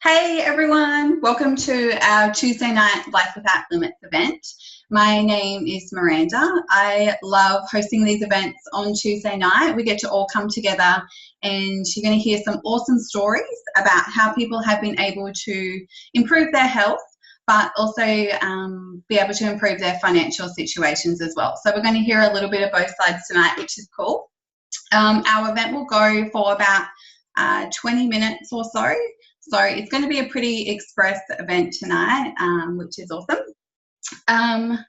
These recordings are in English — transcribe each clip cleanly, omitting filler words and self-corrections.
Hey everyone, welcome to our Tuesday night Life Without Limits event. My name is Miranda. I love hosting these events on Tuesday night. We get to all come together and you're going to hear some awesome stories about how people have been able to improve their health, but also be able to improve their financial situations as well. So we're going to hear a little bit of both sides tonight, which is cool. Our event will go for about 20 minutes or so. So it's going to be a pretty express event tonight, which is awesome.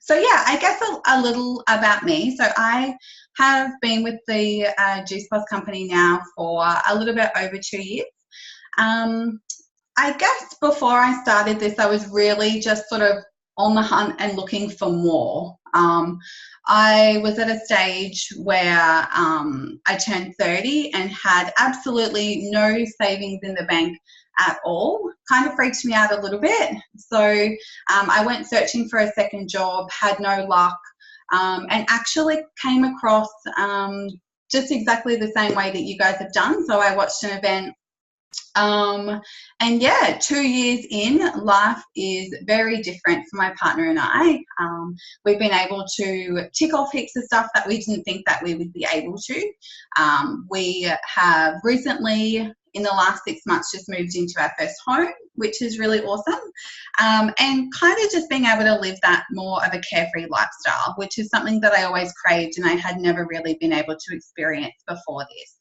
So yeah, I guess a little about me. So I have been with the Juice Plus company now for a little bit over 2 years. I guess before I started this, I was really just sort of on the hunt and looking for more. I was at a stage where I turned 30 and had absolutely no savings in the bank at all. Kind of freaked me out a little bit. So I went searching for a second job, had no luck, and actually came across just exactly the same way that you guys have done. So I watched an event. And yeah, 2 years in, life is very different for my partner and I. We've been able to tick off heaps of stuff that we didn't think that we would be able to. We have recently, in the last 6 months, just moved into our first home, which is really awesome. And kind of just being able to live that more of a carefree lifestyle, which is something that I always craved and I had never really been able to experience before this.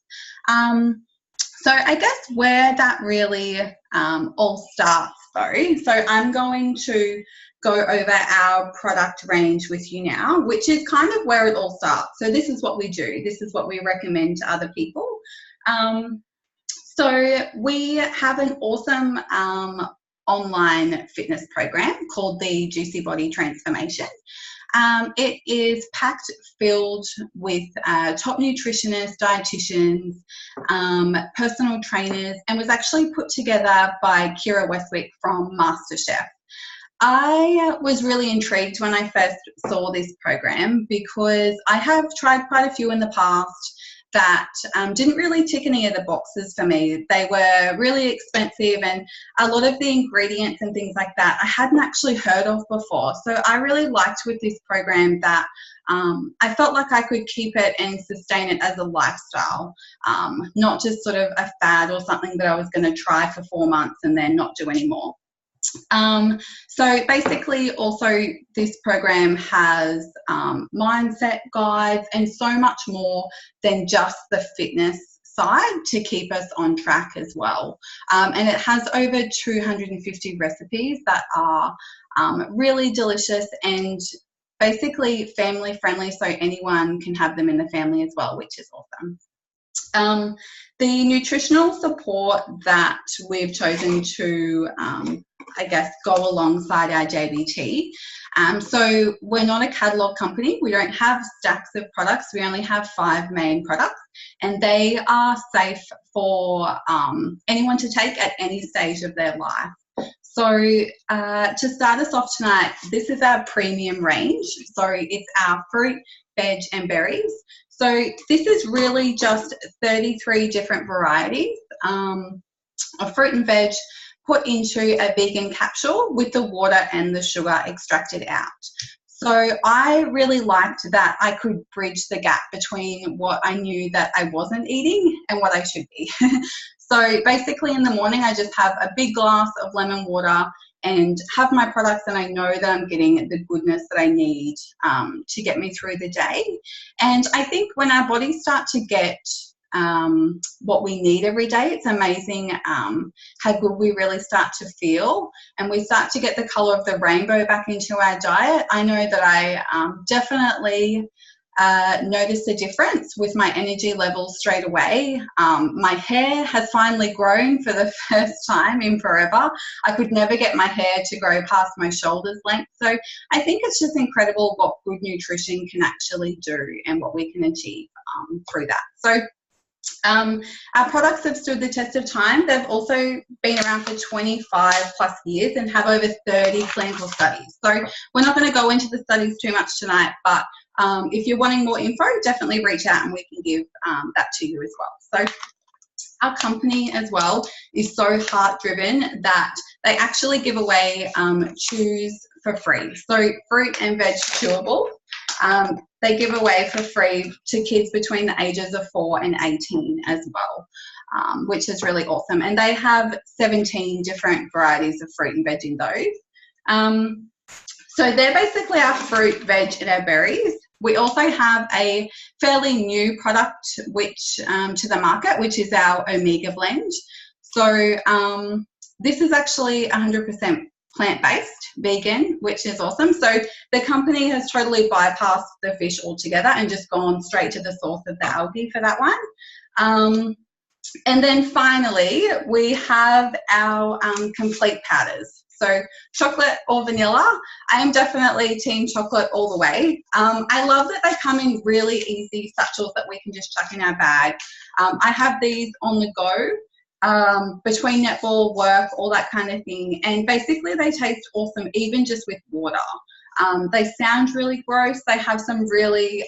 So I guess where that really all starts though, so I'm going to go over our product range with you now, which is kind of where it all starts. So this is what we do. This is what we recommend to other people. So we have an awesome online fitness program called the Juicy Body Transformation. It is packed filled with top nutritionists, dietitians, personal trainers, and was actually put together by Kira Westwick from MasterChef. I was really intrigued when I first saw this program because I have tried quite a few in the past that didn't really tick any of the boxes for me. They were really expensive and a lot of the ingredients and things like that I hadn't actually heard of before. So I really liked with this program that I felt like I could keep it and sustain it as a lifestyle, not just sort of a fad or something that I was going to try for 4 months and then not do anymore. So basically also this program has mindset guides and so much more than just the fitness side to keep us on track as well. And it has over 250 recipes that are really delicious and basically family friendly, so anyone can have them in the family as well, which is awesome. The nutritional support that we've chosen to, I guess, go alongside our JBT. So we're not a catalogue company. We don't have stacks of products. We only have 5 main products, and they are safe for anyone to take at any stage of their life. So to start us off tonight, this is our premium range. So it's our fruit, veg, and berries. So this is really just 33 different varieties of fruit and veg put into a vegan capsule with the water and the sugar extracted out. So I really liked that I could bridge the gap between what I knew that I wasn't eating and what I should be. So basically in the morning, I just have a big glass of lemon water and have my products, and I know that I'm getting the goodness that I need to get me through the day. And I think when our bodies start to get what we need every day, it's amazing how good we really start to feel, and we start to get the color of the rainbow back into our diet. I know that I definitely noticed a difference with my energy levels straight away. My hair has finally grown for the first time in forever. I could never get my hair to grow past my shoulders length. So I think it's just incredible what good nutrition can actually do and what we can achieve through that. So our products have stood the test of time. They've also been around for 25 plus years and have over 30 clinical studies. So we're not going to go into the studies too much tonight, but if you're wanting more info, definitely reach out and we can give that to you as well. So our company as well is so heart-driven that they actually give away chews for free. So fruit and veg chewable, they give away for free to kids between the ages of 4 and 18 as well, which is really awesome. And they have 17 different varieties of fruit and veg in those. So they're basically our fruit, veg, and our berries. We also have a fairly new product which to the market, which is our Omega blend. So this is actually 100% plant-based, vegan, which is awesome. So the company has totally bypassed the fish altogether and just gone straight to the source of the algae for that one. And then finally, we have our complete powders. So chocolate or vanilla. I am definitely team chocolate all the way. I love that they come in really easy satchels that we can just chuck in our bag. I have these on the go between netball, work, all that kind of thing. And basically they taste awesome, even just with water. They sound really gross. They have some really,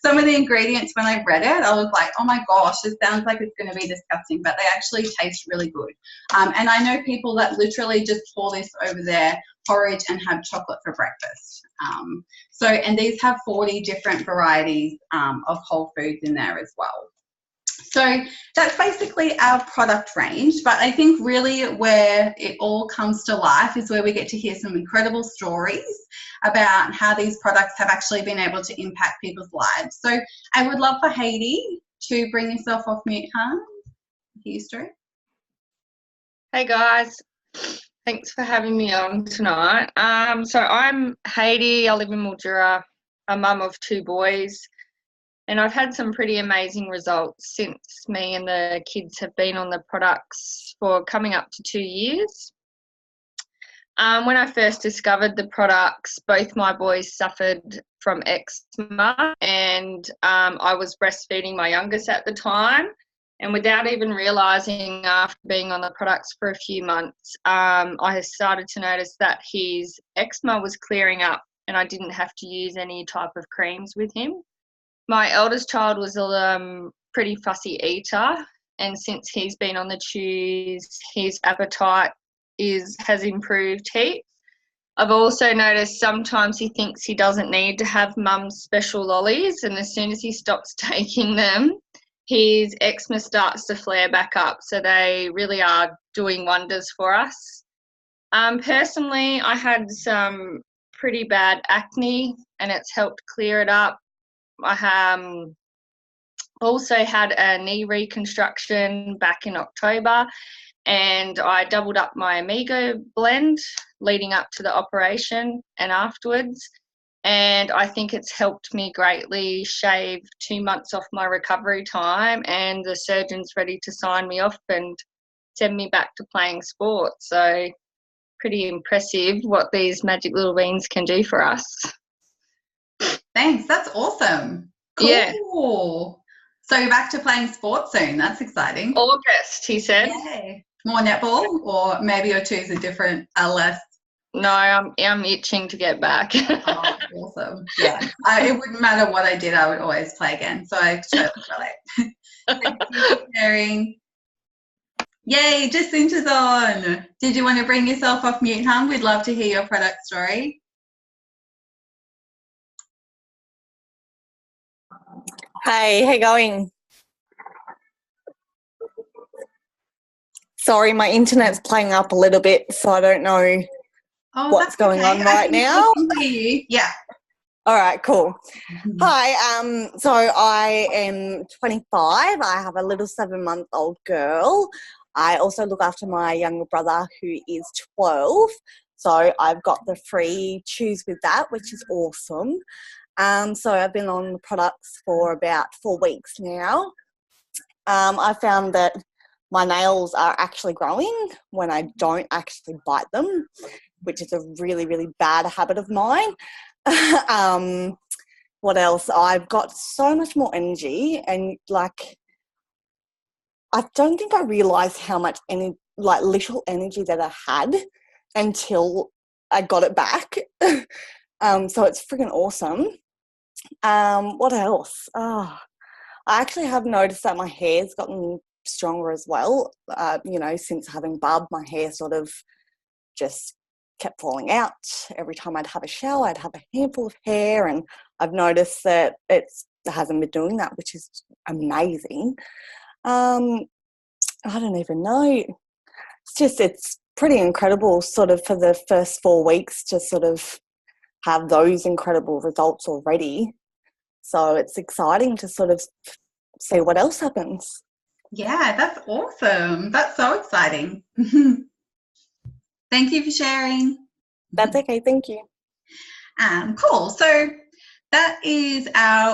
some of the ingredients, when I read it, I was like, oh my gosh, it sounds like it's going to be disgusting, but they actually taste really good. And I know people that literally just pour this over their porridge and have chocolate for breakfast. And these have 40 different varieties of whole foods in there as well. So that's basically our product range, but I think really where it all comes to life is where we get to hear some incredible stories about how these products have actually been able to impact people's lives. So I would love for Heidi to bring yourself off mute, hon. Hear story. Hey guys, thanks for having me on tonight. So I'm Heidi, I live in Mildura, a mum of 2 boys. And I've had some pretty amazing results since me and the kids have been on the products for coming up to 2 years. When I first discovered the products, both my boys suffered from eczema, and I was breastfeeding my youngest at the time. And without even realising, after being on the products for a few months, I started to notice that his eczema was clearing up and I didn't have to use any type of creams with him. My eldest child was a pretty fussy eater, and since he's been on the chews, his appetite has improved heaps. I've also noticed sometimes he thinks he doesn't need to have mum's special lollies, and as soon as he stops taking them, his eczema starts to flare back up. So they really are doing wonders for us. Personally, I had some pretty bad acne, and it's helped clear it up. I also had a knee reconstruction back in October, and I doubled up my Omega blend leading up to the operation and afterwards, and I think it's helped me greatly shave 2 months off my recovery time, and the surgeon's ready to sign me off and send me back to playing sport. So pretty impressive what these magic little beans can do for us. Thanks, that's awesome. Cool. Yeah. So you're back to playing sports soon. That's exciting. August, he said. Yay. More netball, or maybe your twos are different, are less? No, I'm itching to get back. Oh, awesome. Yeah. It wouldn't matter what I did, I would always play again. So I totally relate. Thank you for sharing. Yay, Jacinta's on. Did you want to bring yourself off mute, hon? We'd love to hear your product story. Hey, how you going? Sorry, my internet's playing up a little bit, so I don't know what's going on right now. Yeah. All right, cool. Hi, so I am 25. I have a little 7-month-old girl. I also look after my younger brother who is 12. So I've got the free chews with that, which is awesome. So I've been on the products for about 4 weeks now. I found that my nails are actually growing when I don't actually bite them, which is a really, really bad habit of mine. What else? I've got so much more energy, and like, I don't think I realised how much little energy that I had until I got it back. So it's freaking awesome. What else? I actually have noticed that my hair's gotten stronger as well. You know, since having Bub, my hair sort of just kept falling out. Every time I'd have a shower, I'd have a handful of hair, and I've noticed that it hasn't been doing that, which is amazing. I don't even know. It's pretty incredible sort of for the first 4 weeks to sort of have those incredible results already. So it's exciting to sort of see what else happens. Yeah, that's awesome. That's so exciting. Thank you for sharing. That's okay. Thank you. Cool. So that is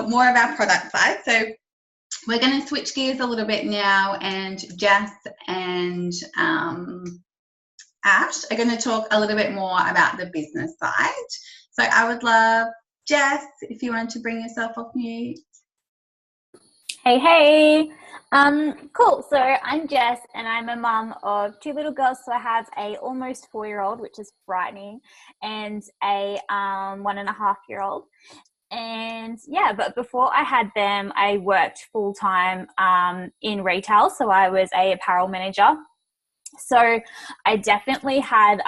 more of our product side. So we're going to switch gears a little bit now, and Jess and Ash are going to talk a little bit more about the business side. So I would love, Jess, if you wanted to bring yourself off mute. Hey. Cool. So I'm Jess, and I'm a mum of 2 little girls. So I have a almost 4-year-old, which is frightening, and a 1.5-year-old. And yeah, but before I had them, I worked full time in retail. So I was a apparel manager. So I definitely had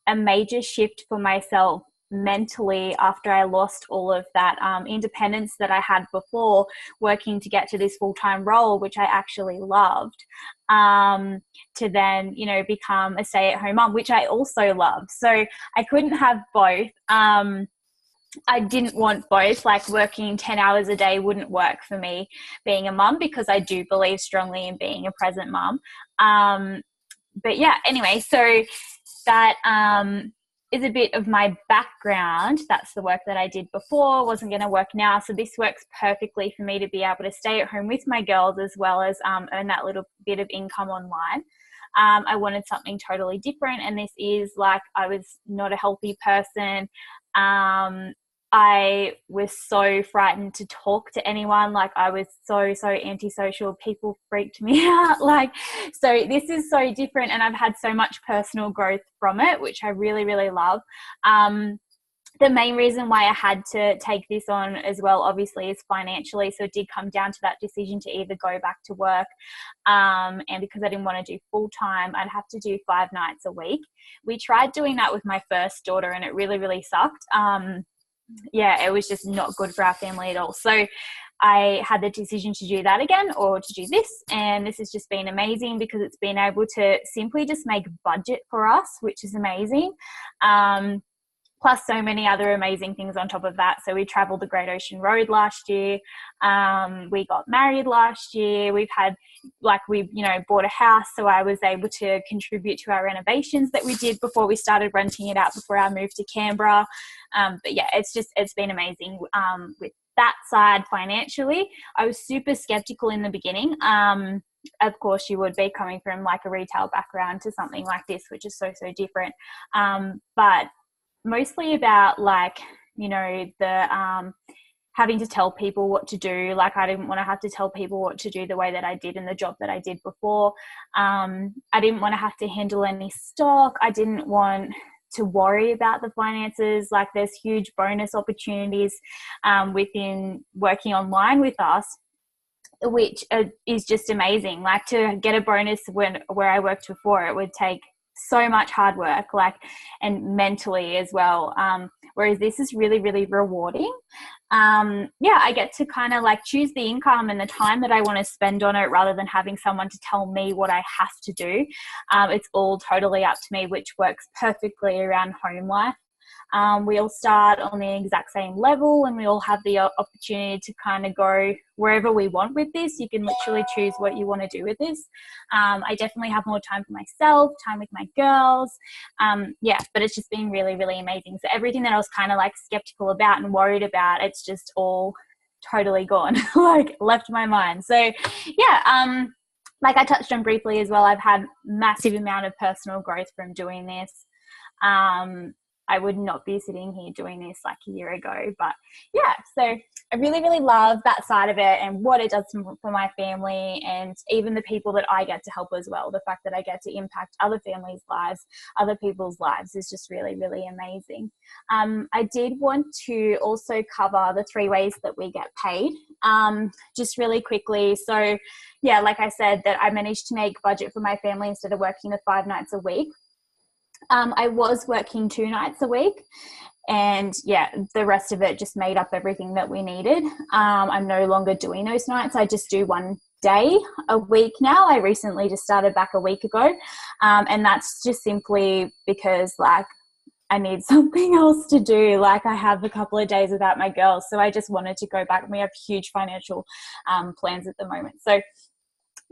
a major shift for myself mentally after I lost all of that independence that I had before, working to get to this full-time role, which I actually loved, to then, you know, become a stay-at-home mom, which I also love. So I couldn't have both. I didn't want both, like working 10 hours a day wouldn't work for me being a mum, because I do believe strongly in being a present mum. But yeah, anyway, so that is a bit of my background. That's the work that I did before, wasn't going to work now. So this works perfectly for me to be able to stay at home with my girls, as well as earn that little bit of income online. I wanted something totally different, and this is like, I was not a healthy person. I was so frightened to talk to anyone. Like, I was so antisocial. People freaked me out. Like, so this is so different, and I've had so much personal growth from it, which I really, really love. The main reason why I had to take this on as well, obviously, is financially. So it did come down to that decision to either go back to work, and because I didn't want to do full time, I'd have to do 5 nights a week. We tried doing that with my first daughter, and it really, really sucked. Yeah, it was just not good for our family at all. So I had the decision to do that again, or to do this, and this has just been amazing, because it's been able to simply just make budget for us, which is amazing. Plus so many other amazing things on top of that. So we traveled the Great Ocean Road last year. We got married last year. We've had, we bought a house. So I was able to contribute to our renovations that we did before we started renting it out before our move to Canberra. But yeah, it's been amazing with that side financially. I was super skeptical in the beginning. Of course you would be, coming from like a retail background to something like this, which is so different. But mostly about the having to tell people what to do. Like, I didn't want to have to tell people what to do the way that I did in the job that I did before. I didn't want to have to handle any stock. I didn't want to worry about the finances. Like, there's huge bonus opportunities within working online with us, which is just amazing. Like, to get a bonus where I worked before, it would take so much hard work, and mentally as well. Whereas this is really, really rewarding. I get to kind of choose the income and the time that I want to spend on it, rather than having someone to tell me what I have to do. It's all totally up to me, which works perfectly around home life. We all start on the exact same level, and we all have the opportunity to kind of go wherever we want with this. You can literally choose what you want to do with this. I definitely have more time for myself, time with my girls. But it's just been really, really amazing. So everything that I was kind of skeptical about and worried about, it's just all totally gone, left my mind. So yeah, like I touched on briefly as well, I've had massive amount of personal growth from doing this. I would not be sitting here doing this like a year ago. But yeah, so I really, really love that side of it and what it does for my family, and even the people that I get to help as well. The fact that I get to impact other families' lives, other people's lives, is just really, really amazing. I did want to also cover the 3 ways that we get paid, just really quickly. So yeah, like I said, that I managed to make budget for my family instead of working the 5 nights a week. I was working 2 nights a week, and yeah, the rest of it just made up everything that we needed. I'm no longer doing those nights. I just do 1 day a week now. I recently just started back a week ago. And that's just simply because like I need something else to do. Like I have a couple of days without my girls. So I just wanted to go back. We have huge financial plans at the moment. So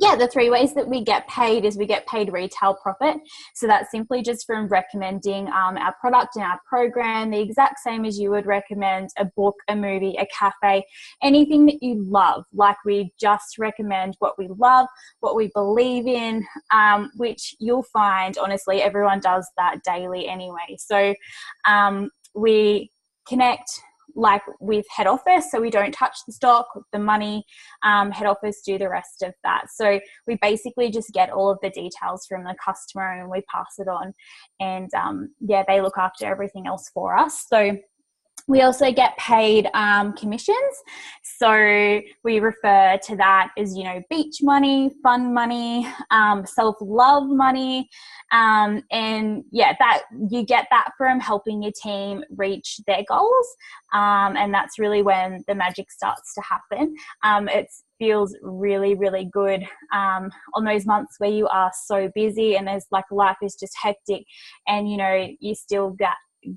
yeah, the 3 ways that we get paid is we get paid retail profit. So that's simply just from recommending our product and our program, the exact same as you would recommend a book, a movie, a cafe, anything that you love. Like we just recommend what we love, what we believe in, which you'll find, honestly, everyone does that daily anyway. So we connect like with head office, so we don't touch the stock, the money. Head office do the rest of that. So we basically just get all of the details from the customer and we pass it on, and yeah, they look after everything else for us. So we also get paid commissions. So we refer to that as, you know, beach money, fun money, self-love money. And yeah, that you get that from helping your team reach their goals. And that's really when the magic starts to happen. It feels really, really good on those months where you are so busy and there's like life is just hectic, and you know, you still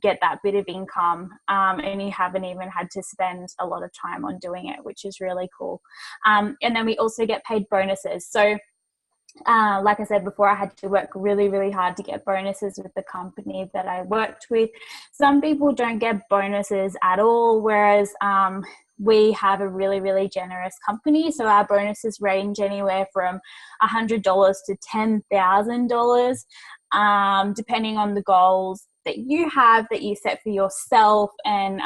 get that bit of income, and you haven't even had to spend a lot of time on doing it, which is really cool. And then we also get paid bonuses. So like I said before, I had to work really, really hard to get bonuses with the company that I worked with. Some people don't get bonuses at all, whereas we have a really, really generous company. So our bonuses range anywhere from $100 to $10,000, depending on the goals that you have, that you set for yourself, and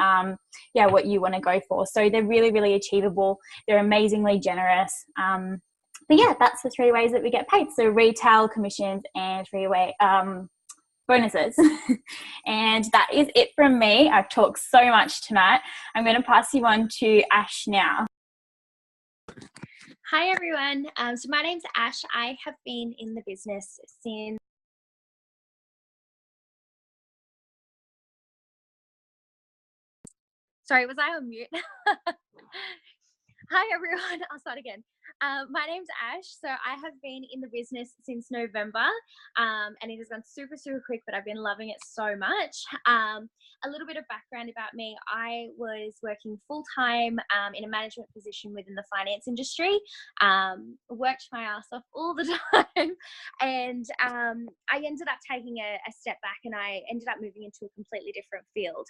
yeah, what you want to go for. So they're really, really achievable. They're amazingly generous. But yeah, that's the 3 ways that we get paid. So retail, commissions, and 3-way bonuses. And that is it from me. I've talked so much tonight. I'm going to pass you on to Ash now. Hi everyone. So my name's Ash. I have been in the business since Sorry, was I on mute? Hi everyone, I'll start again. My name's Ash. So I have been in the business since November, and it has gone super, super quick, but I've been loving it so much. A little bit of background about me. I was working full-time in a management position within the finance industry, worked my ass off all the time, and I ended up taking a step back, and I ended up moving into a completely different field.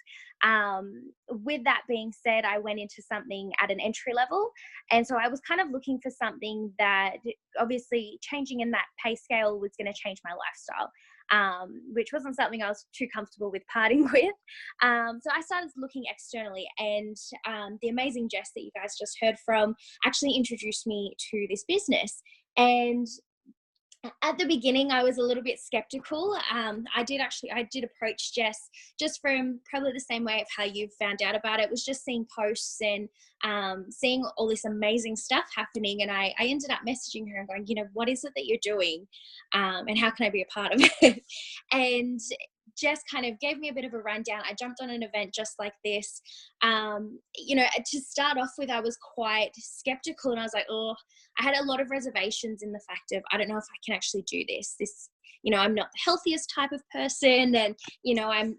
With that being said, I went into something at an entry level, and so I was kind of looking for something that, obviously changing in that pay scale was going to change my lifestyle, which wasn't something I was too comfortable with parting with. So I started looking externally, and the amazing Jess that you guys just heard from actually introduced me to this business. And at the beginning, I was a little bit skeptical. I did approach Jess just from probably the same way of how you found out about it, was just seeing posts and seeing all this amazing stuff happening. And I ended up messaging her and going, you know, what is it that you're doing? And how can I be a part of it? And Jess kind of gave me a bit of a rundown. I jumped on an event just like this. You know, to start off with, I was quite skeptical, and I was like, oh, I had a lot of reservations in the fact of, I don't know if I can actually do this. You know, I'm not the healthiest type of person, and, you know, I'm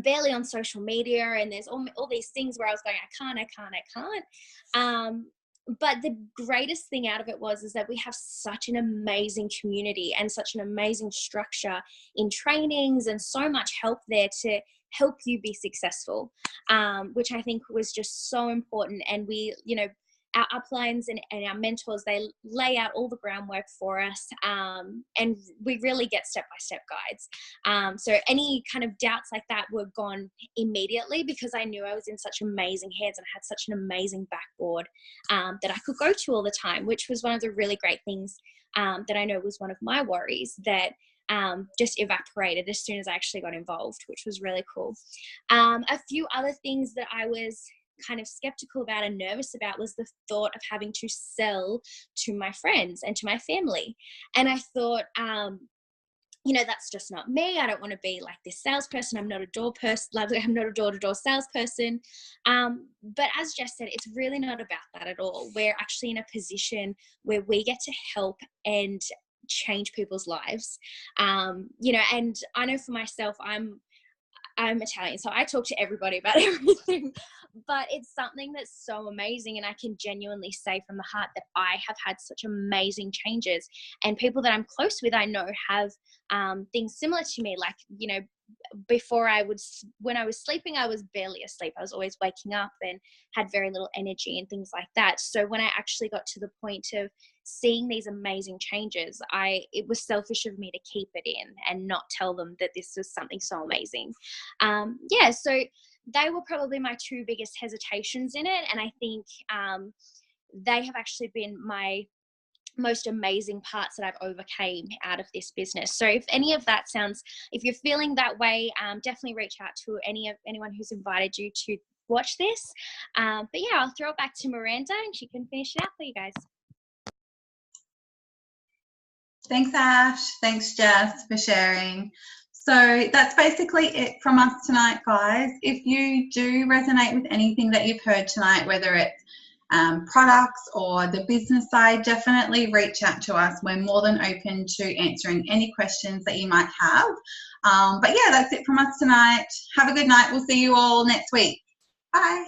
barely on social media, and there's all these things where I was going, I can't. But the greatest thing out of it is that we have such an amazing community and such an amazing structure in trainings, and so much help there to help you be successful, which I think was just so important. And we, you know, our uplines and our mentors, they lay out all the groundwork for us, and we really get step-by-step guides. So any kind of doubts like that were gone immediately, because I knew I was in such amazing hands and I had such an amazing backboard that I could go to all the time, which was one of the really great things that I know was one of my worries that just evaporated as soon as I actually got involved, which was really cool. A few other things that I was kind of skeptical about and nervous about was the thought of having to sell to my friends and to my family. And I thought, that's just not me. I don't want to be like this salesperson. I'm not a I'm not a door-to-door salesperson. But as Jess said, it's really not about that at all. We're actually in a position where we get to help and change people's lives. And I know for myself, I'm Italian, so I talk to everybody about everything, but it's something that's so amazing, and I can genuinely say from the heart that I have had such amazing changes, and people that I'm close with, I know have things similar to me. Like, before when I was sleeping, I was barely asleep. I was always waking up and had very little energy and things like that. So when I actually got to the point of seeing these amazing changes, it was selfish of me to keep it in and not tell them that this was something so amazing. So they were probably my two biggest hesitations in it. And I think they have actually been my most amazing parts that I've overcame out of this business. So if any of that if you're feeling that way, definitely reach out to anyone who's invited you to watch this. But yeah, I'll throw it back to Miranda and she can finish it out for you guys. Thanks, Ash. Thanks, Jess, for sharing. So that's basically it from us tonight, guys. If you do resonate with anything that you've heard tonight, whether it's products or the business side, definitely reach out to us. We're more than open to answering any questions that you might have. But yeah, that's it from us tonight. Have a good night. We'll see you all next week. Bye.